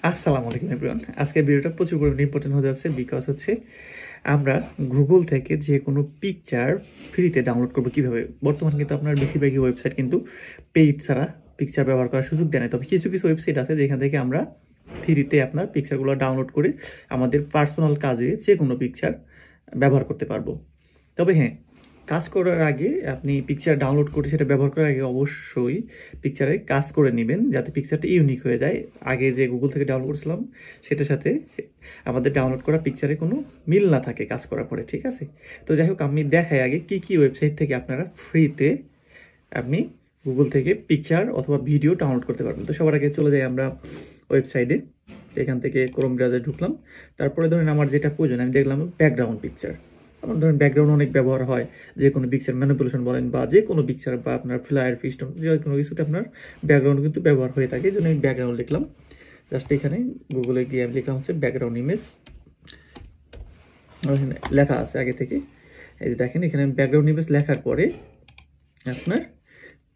আসসালামু আলাইকুম এভরিওয়ান। আজকের ভিডিওটা প্রচুর পরিমাণে ইম্পর্টেন্ট হয়ে যাচ্ছে বিকজ আমরা গুগল থেকে যে কোনো পিকচার ফ্রিতে ডাউনলোড করবো কীভাবে। বর্তমানে কিন্তু আপনার বেশিরভাগই ওয়েবসাইট কিন্তু পেইড ছাড়া পিকচার ব্যবহার করার সুযোগ দেয় না, তবে কিছু কিছু ওয়েবসাইট আছে যেখান থেকে আমরা ফ্রিতে আপনার পিকচারগুলো ডাউনলোড করে আমাদের পার্সোনাল কাজে যে কোনো পিকচার ব্যবহার করতে পারবো। তবে হ্যাঁ, কাজ করার আগে আপনি পিকচার ডাউনলোড করে সেটা ব্যবহার করার আগে অবশ্যই পিকচারে কাজ করে নেবেন যাতে পিকচারটা ইউনিক হয়ে যায়। আগে যে গুগল থেকে ডাউনলোড করছিলাম সেটার সাথে আমাদের ডাউনলোড করা পিকচারে কোনো মিল না থাকে কাজ করার পরে, ঠিক আছে? তো যাই হোক, আমি দেখাই আগে কি কি ওয়েবসাইট থেকে আপনারা ফ্রিতে আপনি গুগল থেকে পিকচার অথবা ভিডিও ডাউনলোড করতে পারবেন। তো সবার আগে চলে যাই আমরা ওয়েবসাইটে। এখান থেকে ক্রোম ব্রাউজারে ঢুকলাম। তারপরে ধরেন আমার যেটা প্রয়োজন, আমি দেখলাম ব্যাকগ্রাউন্ড পিকচার। আমার ধরেন ব্যাকগ্রাউন্ড অনেক ব্যবহার হয়, যে কোনো পিকচার ম্যানিপুলেশন বলেন বা যে কোনো পিকচার বা আপনার ফ্লায়ার ফিস্টন যে কোনো কিছুতে আপনার ব্যাকগ্রাউন্ড কিন্তু ব্যবহার হয়ে থাকে। এই জন্য আমি ব্যাকগ্রাউন্ড লিখলাম। জাস্ট এখানে গুগলে গিয়ে আমি লিখলাম হচ্ছে ব্যাকগ্রাউন্ড ইমেজ, লেখা আছে আগে থেকে। এই যে দেখেন এখানে ব্যাকগ্রাউন্ড ইমেজ লেখার পরে আপনার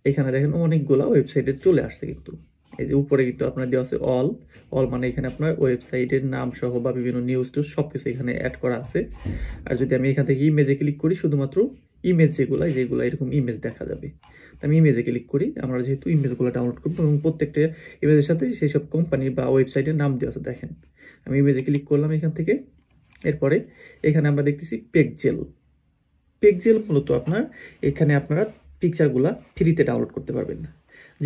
এখানে দেখেন অনেকগুলো ওয়েবসাইটে চলে আসছে। কিন্তু এই যে উপরে কিন্তু আপনার দেওয়া আছে অল মানে এখানে আপনার ওয়েবসাইটের নাম সহ বা বিভিন্ন নিউজ টিউজ সব কিছু এখানে অ্যাড করা আছে। আর যদি আমি এখান থেকে ইমেজে ক্লিক করি, শুধুমাত্র ইমেজ যেগুলো এরকম ইমেজ দেখা যাবে। তো আমি ইমেজে ক্লিক করি, আমরা যেহেতু ইমেজগুলো ডাউনলোড করবো এবং প্রত্যেকটা ইমেজের সাথে সেই সব কোম্পানি বা ওয়েবসাইটের নাম দেওয়া আছে। দেখেন আমি ইমেজে ক্লিক করলাম এখান থেকে। এরপরে এখানে আমরা দেখতেছি পেকজেল মূলত আপনার এখানে আপনারা পিকচারগুলো ফ্রিতে ডাউনলোড করতে পারবেন না,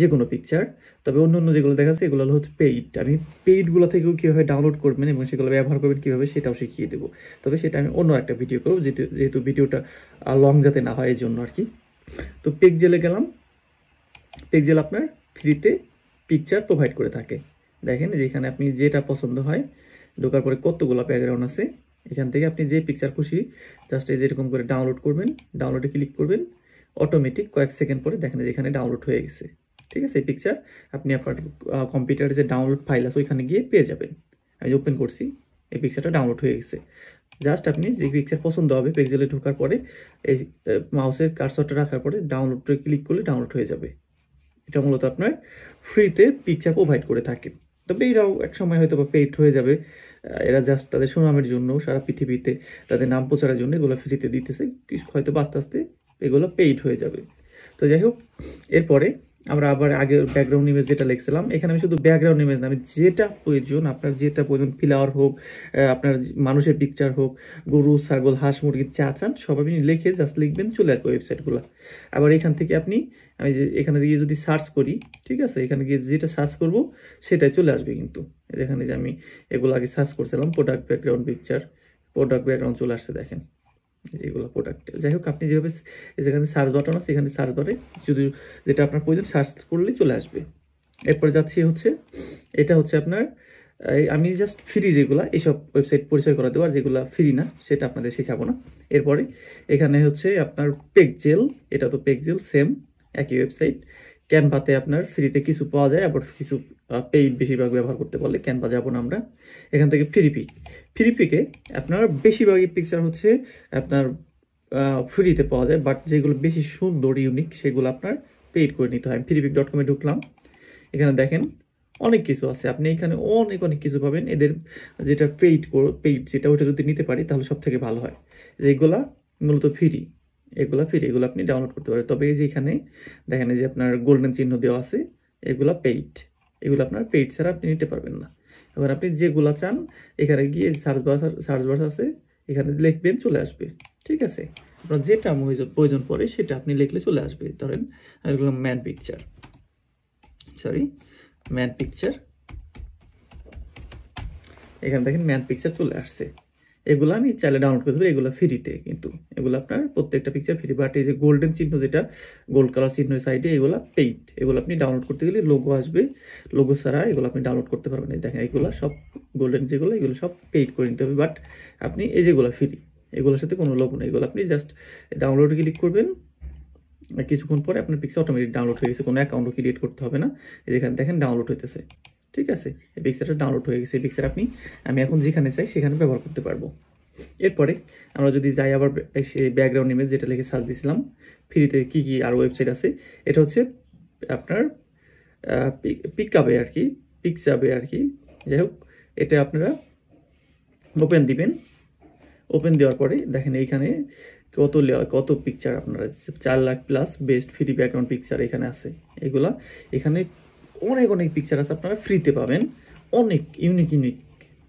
যে কোনো পিকচার। তবে অন্য অন্য যেগুলো দেখা যাচ্ছে এগুলো হচ্ছে পেইড। আমি পেইডগুলো থেকেও কীভাবে ডাউনলোড করবেন এবং সেগুলো ব্যবহার করবেন কীভাবে সেটাও শিখিয়ে দেবো। তবে সেটা আমি অন্য একটা ভিডিও করবো, যেহেতু ভিডিওটা লং যাতে না হয় এই জন্য আর কি। তো পেকজেলে গেলাম। পেকজেল আপনার ফ্রিতে পিকচার প্রোভাইড করে থাকে। দেখেন যেখানে আপনি যেটা পছন্দ হয়, ঢোকার পরে কতগুলো ব্যাকগ্রাউন্ড আছে। এখান থেকে আপনি যে পিকচার খুশি জাস্ট এই যেরকম করে ডাউনলোড করবেন, ডাউনলোডে ক্লিক করবেন, অটোমেটিক কয়েক সেকেন্ড পরে দেখেন যেখানে ডাউনলোড হয়ে গেছে। ঠিক আছে, এই পিকচার আপনি আপনার কম্পিউটারে যে ডাউনলোড ফাইল আছে ওইখানে গিয়ে পেয়ে যাবেন। আমি ওপেন করছি, এই পিকচারটা ডাউনলোড হয়ে গেছে। জাস্ট আপনি যে পিকচার পছন্দ হবে পেকজেলে ঢোকার পরে এই মাউসের কার্সরটা রাখার পরে ডাউনলোডে ক্লিক করলে ডাউনলোড হয়ে যাবে। এটা মূলত আপনার ফ্রিতে পিকচার প্রোভাইড করে থাকে। তবে এরাও এক সময় হয়তো বা পেইড হয়ে যাবে। এরা জাস্ট তাদের সুনামের জন্য সারা পৃথিবীতে তাদের নাম প্রচারের জন্য এগুলো ফ্রিতে দিতেছে, হয়তো আস্তে আস্তে এগুলো পেইড হয়ে যাবে। তো যাই হোক, এরপরে আমরা আবার আগের ব্যাকগ্রাউন্ড ইমেজ যেটা লিখছিলাম, এখানে আমি শুধু ব্যাকগ্রাউন্ড ইমেজ না, আমি যেটা প্রয়োজন আপনার যেটা প্রয়োজন, ফ্লাওয়ার হোক, আপনার মানুষের পিকচার হোক, গরু ছাগল হাঁস মুরগির চা চান সব আপনি লিখে জাস্ট লিখবেন, চলে আসবে ওয়েবসাইটগুলো। আবার এখান থেকে আমি যে এখানে গিয়ে যদি সার্চ করি, ঠিক আছে, এখানে গিয়ে যেটা সার্চ করব সেটাই চলে আসবে। কিন্তু এখানে যে আমি এগুলো আগে সার্চ করছিলাম product background picture, product background চলে আসছে দেখেন যেগুলো প্রোডাক্ট। যাই হোক, আপনি যেভাবে যেখানে সার্চ বাটন আছে এখানে সার্চ বারে যদি যেটা আপনার প্রয়োজন সার্চ করলেই চলে আসবে। এরপরে যাচ্ছি হচ্ছে এটা হচ্ছে আপনার আমি জাস্ট ফ্রি যেগুলো এইসব ওয়েবসাইট পরিচয় করা দেবো, আর যেগুলো ফ্রি না সেটা আপনাদের শেখাবো না। এরপরে এখানে হচ্ছে আপনার পেকজেল, এটা তো পেকজেল সেম একই ওয়েবসাইট। ক্যানভাতে আপনার ফ্রিতে কিছু পাওয়া যায়, আবার কিছু পেইড বেশিরভাগ ব্যবহার করতে পারলে। ক্যানভা যাবো না আমরা। এখান থেকে ফ্রি পিকে আপনার বেশিরভাগই পিকচার হচ্ছে আপনার ফ্রিতে পাওয়া যায়, বাট যেগুলো বেশি সুন্দর ইউনিক সেগুলো আপনার পেইড করে নিতে হয়। freepik.com এ ঢুকলাম। এখানে দেখেন অনেক কিছু আছে, আপনি এখানে অনেক কিছু পাবেন। এদের যেটা পেইড যেটা ওটা যদি নিতে পারি তাহলে সব থেকে ভালো হয়। এগুলা মূলত ফ্রি, এগুলো আপনি ডাউনলোড করতে পারেন। তবে এই যে এখানে দেখেন যে আপনার গোল্ডেন চিহ্ন দেওয়া আছে, এগুলো পেইড। এগুলো আপনার পেইড ছাড়া আপনি নিতে পারবেন না। এবার আপনি যেগুলো চান এখানে গিয়ে সার্চ বার আছে, এখানে লিখবেন, চলে আসবে। ঠিক আছে, আপনার যেটা প্রয়োজন পড়ে সেটা আপনি লিখলে চলে আসবে। ধরেন এগুলো ম্যান পিকচার, এখানে দেখেন ম্যান পিকচার চলে আসছে। এগুলো আমি চাইলে ডাউনলোড করতে পারি, এগুলো ফ্রিতে। কিন্তু এগুলো আপনার প্রত্যেকটা পিকচার ফ্রি, বাট এই যে গোল্ডেন চিহ্ন যেটা গোল্ড কালার চিহ্ন সাইডে এগুলো পেইড। এগুলো আপনি ডাউনলোড করতে গেলে লোগো আসবে, লোগো ছাড়া এগুলো আপনি ডাউনলোড করতে পারবেন। দেখেন এগুলো সব গোল্ডেন যেগুলো এগুলো সব পেইড করে নিতে হবে, বাট আপনি এই যেগুলো ফ্রি এগুলোর সাথে কোনো লোগো নেই। এগুলো আপনি জাস্ট ডাউনলোডে ক্লিক করবেন, কিছুক্ষণ পরে আপনার পিকচার অটোমেটিক ডাউনলোড হয়ে গেছে, কোনো অ্যাকাউন্টও ক্রিয়েট করতে হবে না। এখানে দেখেন ডাউনলোড হইতেছে। ঠিক আছে, এই পিকচারটা ডাউনলোড হয়ে গেছে। এই পিকচার আমি এখন যেখানে চাই সেখানে ব্যবহার করতে পারবো। এরপরে আমরা যদি যাই আবার সেই ব্যাকগ্রাউন্ড ইমেজ যেটা লিখে সার্চ দিয়েছিলাম, ফ্রিতে কী কী আরও ওয়েবসাইট আছে, এটা হচ্ছে আপনার পিকচাবে আর কি যাই হোক, এটা আপনারা ওপেন দিবেন। ওপেন দেওয়ার পরে দেখেন এইখানে কত পিকচার আপনারা 4 lakh plus best free background picture এখানে আছে। এগুলা এখানে অনেক পিকচার আছে, আপনারা ফ্রিতে পাবেন, অনেক ইউনিক।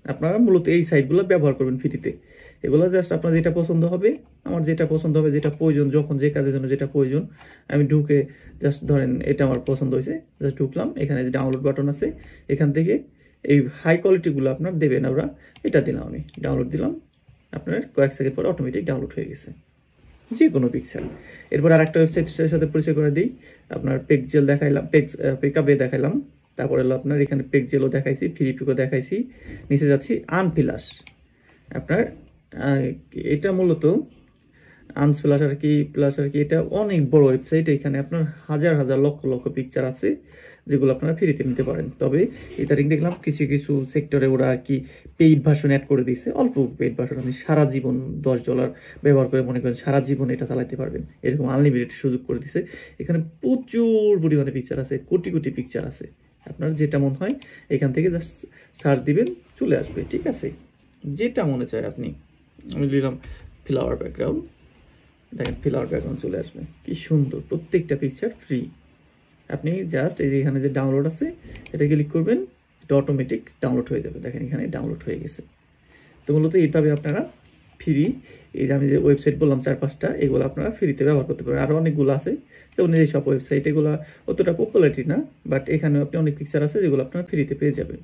আপনারা মূলত এই সাইটগুলো ব্যবহার করবেন ফ্রিতে। এগুলো জাস্ট আপনার যেটা পছন্দ হবে, আমার যেটা পছন্দ হবে, যেটা প্রয়োজন, যখন যে কাজের জন্য যেটা প্রয়োজন, আমি ঢুকে জাস্ট ধরেন এটা আমার পছন্দ হয়েছে, জাস্ট ঢুকলাম, এখানে যে ডাউনলোড বাটন আছে, এখান থেকে এই হাই কোয়ালিটিগুলো আপনার দেবেন। ওরা এটা দিলাম, আমি ডাউনলোড দিলাম, আপনার কয়েক সেকেন্ড পরে অটোমেটিক ডাউনলোড হয়ে গেছে যে কোনো পিকচার। এরপর আর একটা ওয়েবসাইটের সাথে পরিচয় করে দিই। আপনার পেকজেল দেখাইলাম, পেকআপে দেখাইলাম, তারপরে হলো আপনার এখানে পেকজেলও দেখাইছি, ফ্রিপিকও দেখাইছি। নিচে যাচ্ছি আনফ্লাশ। আপনার এটা মূলত আনফ্লাশ আর কি, প্লাস আর কি, এটা অনেক বড় ওয়েবসাইট। এখানে আপনার হাজার লক্ষ পিকচার আছে যেগুলো আপনারা ফ্রিতে নিতে পারেন। তবে ইদারিং দেখলাম কিছু সেক্টরে ওরা আর কি পেইড ভার্সন অ্যাড করে দিচ্ছে, অল্প পেইড ভার্সন। আপনি সারা জীবন $10 ব্যবহার করে মনে করেন সারা জীবন এটা চালাতে পারবেন, এরকম আনলিমিটেড সুযোগ করে দিছে। এখানে প্রচুর পরিমাণে পিকচার আছে, কোটি পিকচার আছে। আপনার যেটা মনে হয় এখান থেকে জাস্ট সার্চ দিবেন, চলে আসবে। ঠিক আছে, যেটা মনে চায় আপনি। আমি দিলাম ফ্লাওয়ার ব্যাকগ্রাউন্ড, দেখেন ফ্লাওয়ার ব্যাকগ্রাউন্ড চলে আসবে, কি সুন্দর, প্রত্যেকটা পিকচার ফ্রি। আপনি জাস্ট এই যে এখানে যে ডাউনলোড আছে এটা ক্লিক করবেন, এটা অটোমেটিক ডাউনলোড হয়ে যাবে। দেখেন এখানে ডাউনলোড হয়ে গেছে। তো মূলত এইভাবে আপনারা ফ্রি, এই যে আমি যে ওয়েবসাইট বললাম 4-5টা, এগুলো আপনারা ফ্রিতে ব্যবহার করতে পারেন। আরও অনেকগুলো আছে, যেমন এই সব ওয়েবসাইট, এগুলো অতটা পপুলারিটি না, বাট এখানেও আপনি অনেক পিকচার আছে যেগুলো আপনারা ফ্রিতে পেয়ে যাবেন।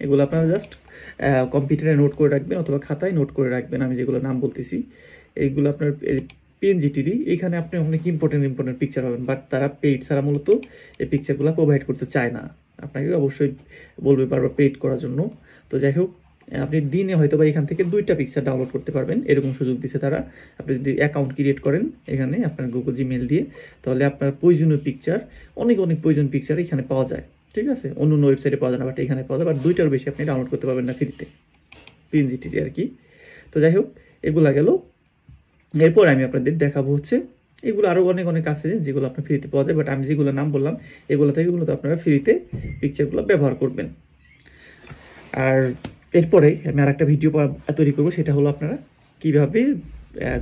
এগুলো আপনারা জাস্ট কম্পিউটারে নোট করে রাখবেন অথবা খাতায় নোট করে রাখবেন। আমি যেগুলো নাম বলতেছি এইগুলো আপনার PNGTD, এখানে আপনি অনেক ইম্পর্টেন্ট পিকচার পাবেন, বাট তারা পেইড ছাড়া মূলত এই পিকচারগুলো প্রোভাইড করতে চায় না। আপনাকে অবশ্যই বলবে বারবার পেইড করার জন্য। তো যাই হোক, আপনি দিনে হয়তো বা এখান থেকে 2টা পিকচার ডাউনলোড করতে পারবেন, এরকম সুযোগ দিচ্ছে তারা। আপনি যদি অ্যাকাউন্ট ক্রিয়েট করেন এখানে আপনার গুগল জিমেল দিয়ে, তাহলে আপনার প্রয়োজনীয় পিকচার, অনেক প্রয়োজনীয় পিকচার এখানে পাওয়া যায়। ঠিক আছে, অন্য ওয়েবসাইটে পাওয়া যায় না, বাট এখানে পাওয়া যায়। বাট 2টার বেশি আপনি ডাউনলোড করতে পারবেন না ফ্রিতে, PNGTD আর কি। তো যাই হোক, এগুলা গেল। এরপর আমি আপনাদের দেখাবো হচ্ছে এগুলো আরও অনেক আছে যেগুলো আপনার ফ্রিতে পাওয়া যায়, বাট আমি যেগুলো নাম বললাম এগুলো থেকে মূলত আপনারা ফ্রিতে পিকচারগুলো ব্যবহার করবেন। আর এরপরে আমি আর একটা ভিডিও তৈরি করবো, সেটা হলো আপনারা কীভাবে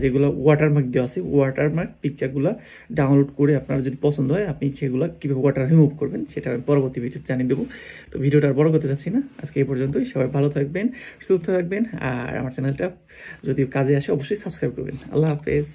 যেগুলো ওয়াটারমার্ক দেওয়া আছে, ওয়াটারমার্ক পিকচারগুলো ডাউনলোড করে আপনার যদি পছন্দ হয় আপনি সেগুলো কীভাবে ওয়াটার রিমুভ করবেন সেটা আমি পরবর্তী ভিডিও জানিয়ে দেবো। তো ভিডিওটা আর বড় করতে চাচ্ছি না, আজকে এই পর্যন্তই। সবাই ভালো থাকবেন, সুস্থ থাকবেন, আর আমার চ্যানেলটা যদি কাজে আসে অবশ্যই সাবস্ক্রাইব করবেন। আল্লাহ হাফেজ।